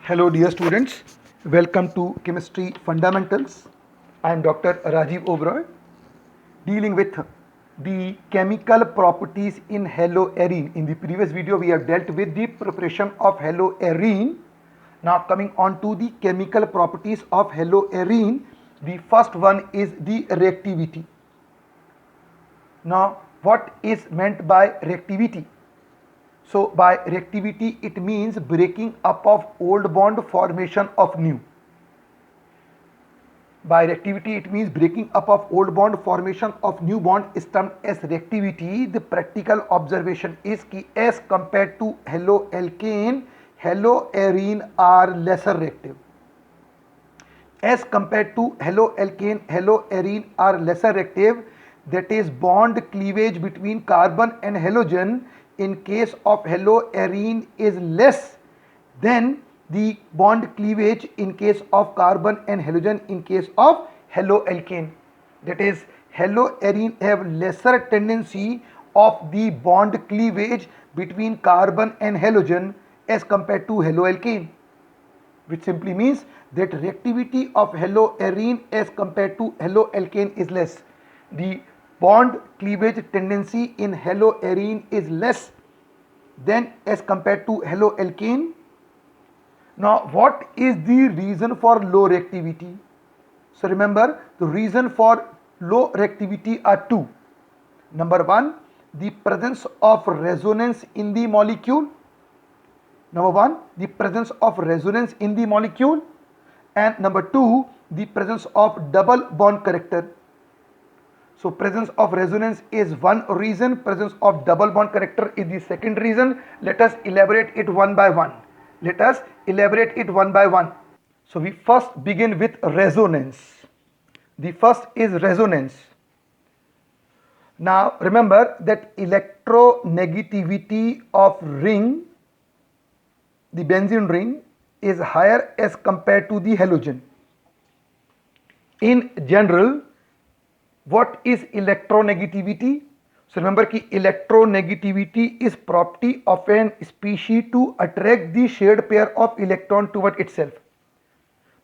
Hello dear students, welcome to Chemistry Fundamentals. I am Dr. Rajiv Oberoi dealing with the chemical properties in haloarine. In the previous video we have dealt with the preparation of haloarine. Now coming on to the chemical properties of haloarine, the first one is the reactivity. Now what is meant by reactivity? So by reactivity it means breaking up of old bond, formation of new. By reactivity it means breaking up of old bond, formation of new bond is termed as reactivity. The practical observation is कि as compared to haloalkane, haloarine are lesser reactive. As compared to haloalkane, haloarine are lesser reactive. That is, bond cleavage between carbon and halogen in case of haloarine is less than the bond cleavage in case of carbon and halogen in case of haloalkane. That is, haloarine have lesser tendency of the bond cleavage between carbon and halogen as compared to haloalkane, which simply means that reactivity of haloarine as compared to haloalkane is less. The bond cleavage tendency in haloarine is less than as compared to haloalkane. Now what is the reason for low reactivity? So remember, the reason for low reactivity are two. Number one, the presence of resonance in the molecule. Number one, the presence of resonance in the molecule, and number two, the presence of double bond character. So presence of resonance is one reason, presence of double bond character is the second reason. Let us elaborate it one by one. So we first begin with resonance. The first is resonance. Now remember that electronegativity of ring, the benzene ring, is higher as compared to the halogen. In general, what is electronegativity? So remember कि electronegativity is property of an species to attract the shared pair of electron toward itself.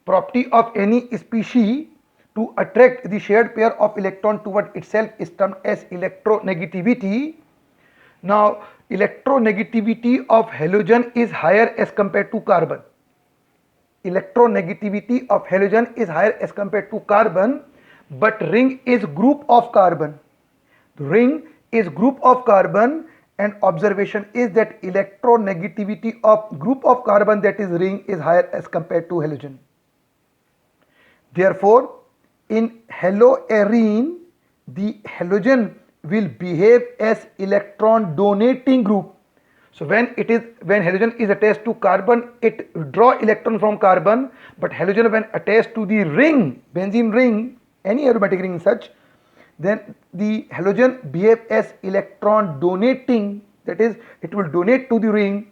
Property of any species to attract the shared pair of electron toward itself is termed as electronegativity. Now electronegativity of halogen is higher as compared to carbon. Electronegativity of halogen is higher as compared to carbon, but ring is group of carbon. Ring is group of carbon, and observation is that electronegativity of group of carbon, that is ring, is higher as compared to halogen. Therefore in haloarine the halogen will behave as electron donating group. So when halogen is attached to carbon, it draw electron from carbon, but halogen when attached to the ring, benzene ring, any aromatic ring such, then the halogen behave as electron donating, that is, it will donate to the ring,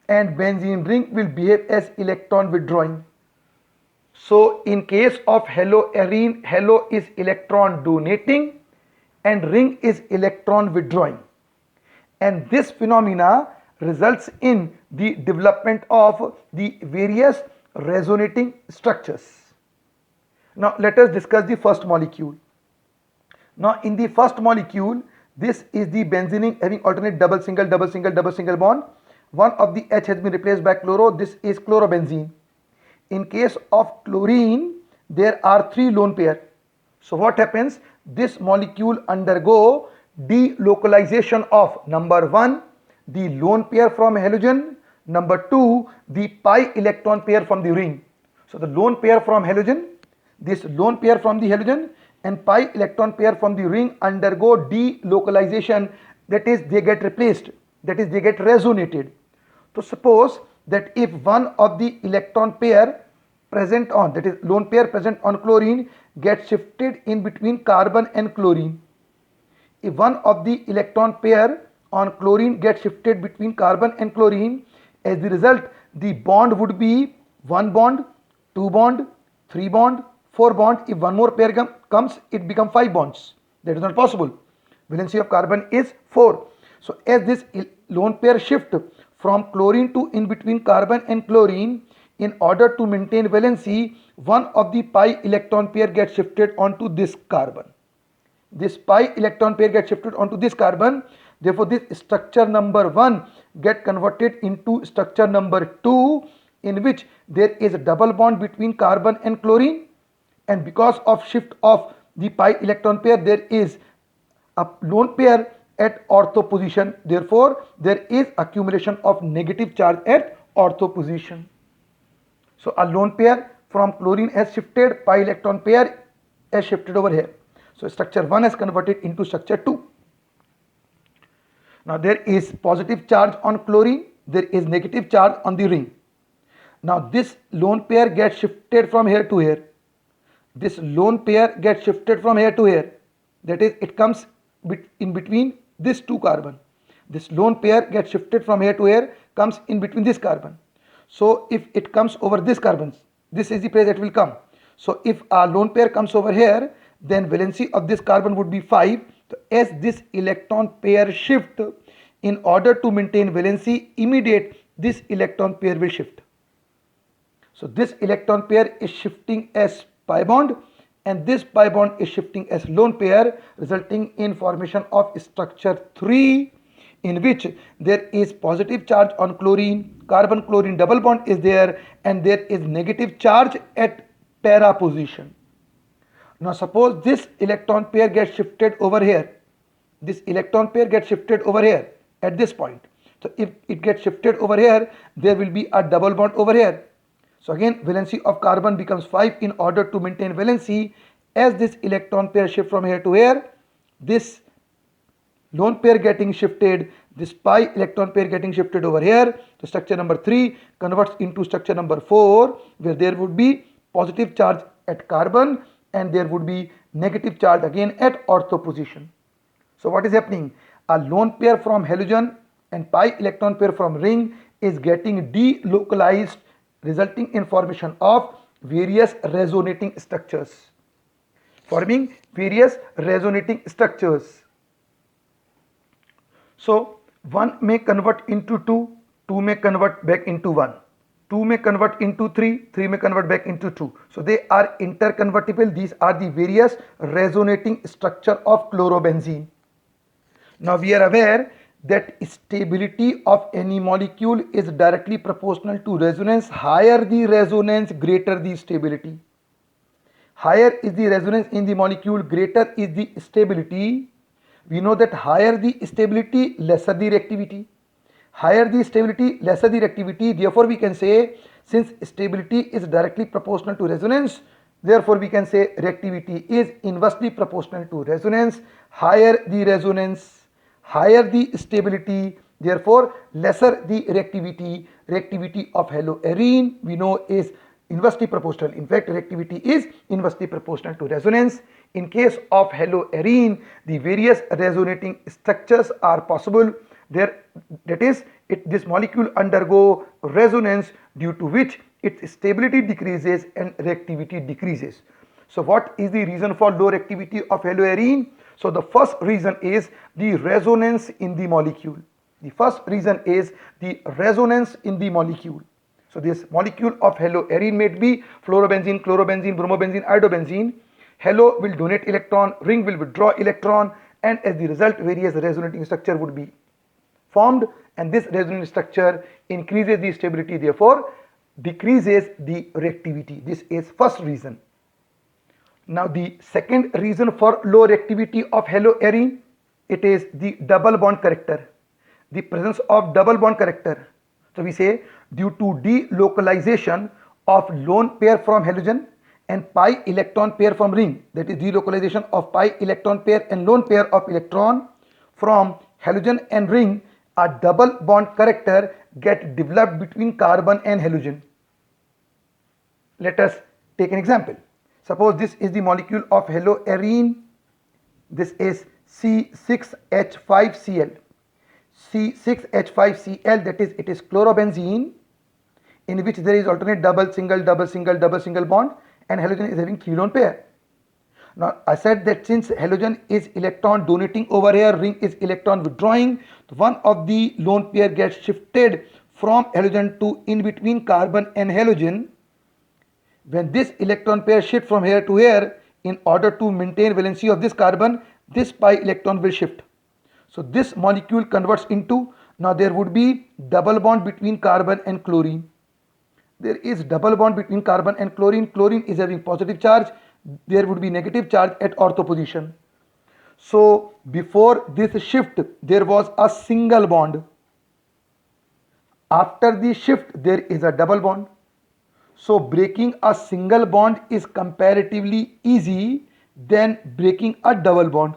and benzene ring will behave as electron withdrawing. So in case of haloarine, halo is electron donating and ring is electron withdrawing, and this phenomena results in the development of the various resonating structures. Now let us discuss the first molecule. Now in the first molecule, this is the benzene ring having alternate double single bond. One of the H has been replaced by chloro. This is chlorobenzene. In case of chlorine, there are three lone pair. So what happens? This molecule undergo delocalization of number one, the lone pair from halogen, number two, the pi electron pair from the ring. So the lone pair from halogen, this lone pair from the halogen, and pi electron pair from the ring undergo delocalization, that is, they get replaced, that is, they get resonated. So suppose that if one of the electron pair present on, that is lone pair present on chlorine, gets shifted in between carbon and chlorine. If one of the electron pair on chlorine gets shifted between carbon and chlorine, as the result the bond would be 1 bond, 2 bond, 3 bond, 4 bond. If one more pair comes, it becomes 5 bonds. That is not possible. Valency of carbon is 4. So as this lone pair shift from chlorine to in between carbon and chlorine, in order to maintain valency, one of the pi electron pair gets shifted onto this carbon. This pi electron pair gets shifted onto this carbon. Therefore, this structure number 1 get converted into structure number 2, in which there is a double bond between carbon and chlorine, and because of shift of the pi electron pair, there is a lone pair at ortho position. Therefore, there is accumulation of negative charge at ortho position. So a lone pair from chlorine has shifted, pi electron pair has shifted over here. So structure 1 has converted into structure 2. Now there is positive charge on chlorine, there is negative charge on the ring. Now this lone pair gets shifted from here to here. This lone pair gets shifted from here to here. That is, it comes in between these two carbon. This lone pair gets shifted from here to here, comes in between this carbon. So if it comes over this carbon, this is the place that will come. So if a lone pair comes over here, then valency of this carbon would be 5. So as this electron pair shift, in order to maintain valency, immediate this electron pair will shift. So this electron pair is shifting as pi bond, and this pi bond is shifting as lone pair, resulting in formation of structure 3, in which there is positive charge on chlorine, carbon chlorine double bond is there, and there is negative charge at para position. Now suppose this electron pair gets shifted over here. This electron pair gets shifted over here at this point. So if it gets shifted over here, there will be a double bond over here. So again, valency of carbon becomes 5 in order to maintain valency. As this electron pair shift from here to here, this lone pair getting shifted, this pi electron pair getting shifted over here. So structure number 3 converts into structure number 4, where there would be positive charge at carbon and there would be negative charge again at ortho position. So what is happening? A lone pair from halogen and pi electron pair from ring is getting delocalized, resulting in formation of various resonating structures. Forming various resonating structures. So 1 may convert into 2, 2 may convert back into 1, 2 may convert into 3, 3 may convert back into 2. So they are interconvertible. These are the various resonating structure of chlorobenzene. Now we are aware that stability of any molecule is directly proportional to resonance. Higher the resonance, greater the stability. Higher is the resonance in the molecule, greater is the stability. We know that higher the stability, lesser the reactivity. Higher the stability, lesser the reactivity. Therefore we can say, since stability is directly proportional to resonance, therefore we can say reactivity is inversely proportional to resonance. Higher the resonance, higher the stability, therefore lesser the reactivity. Reactivity of haloarine we know is inversely proportional. In fact, reactivity is inversely proportional to resonance. In case of haloarine, the various resonating structures are possible. This molecule undergo resonance, due to which its stability decreases and reactivity decreases. So what is the reason for low reactivity of haloarine? So the first reason is the resonance in the molecule. The first reason is the resonance in the molecule. So this molecule of haloarine may be fluorobenzene, chlorobenzene, bromobenzene, iodobenzene. Halo will donate electron, ring will withdraw electron, and as the result, various resonating structure would be formed, and this resonating structure increases the stability, therefore decreases the reactivity. This is first reason. Now the second reason for low reactivity of haloarine, it is the double bond character. The presence of double bond character. So we say, due to delocalization of lone pair from halogen and pi electron pair from ring, that is delocalization of pi electron pair and lone pair of electron from halogen and ring, a double bond character get developed between carbon and halogen. Let us take an example. Suppose this is the molecule of haloarine. This is C6H5Cl. C6H5Cl, that is, it is chlorobenzene, in which there is alternate double, single, double, single, double, single bond, and halogen is having 3 lone pair. Now I said that since halogen is electron donating over here, ring is electron withdrawing, one of the lone pair gets shifted from halogen to in between carbon and halogen, when this electron pair shift from here to here, in order to maintain valency of this carbon, this pi electron will shift. So this molecule converts into, now there would be double bond between carbon and chlorine. There is double bond between carbon and chlorine. Chlorine is having positive charge. There would be negative charge at ortho position. So before this shift, there was a single bond. After the shift, there is a double bond. So breaking a single bond is comparatively easy than breaking a double bond.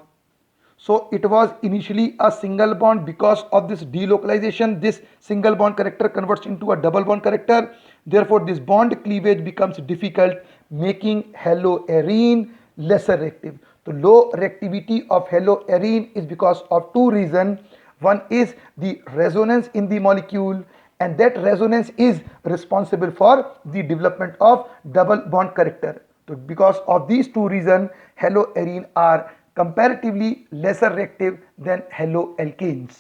So it was initially a single bond. Because of this delocalization, this single bond character converts into a double bond character. Therefore, this bond cleavage becomes difficult, making haloarine lesser reactive. The low reactivity of haloarine is because of two reasons. One is the resonance in the molecule, and that resonance is responsible for the development of double bond character. So because of these two reasons, haloarine are comparatively lesser reactive than haloalkanes.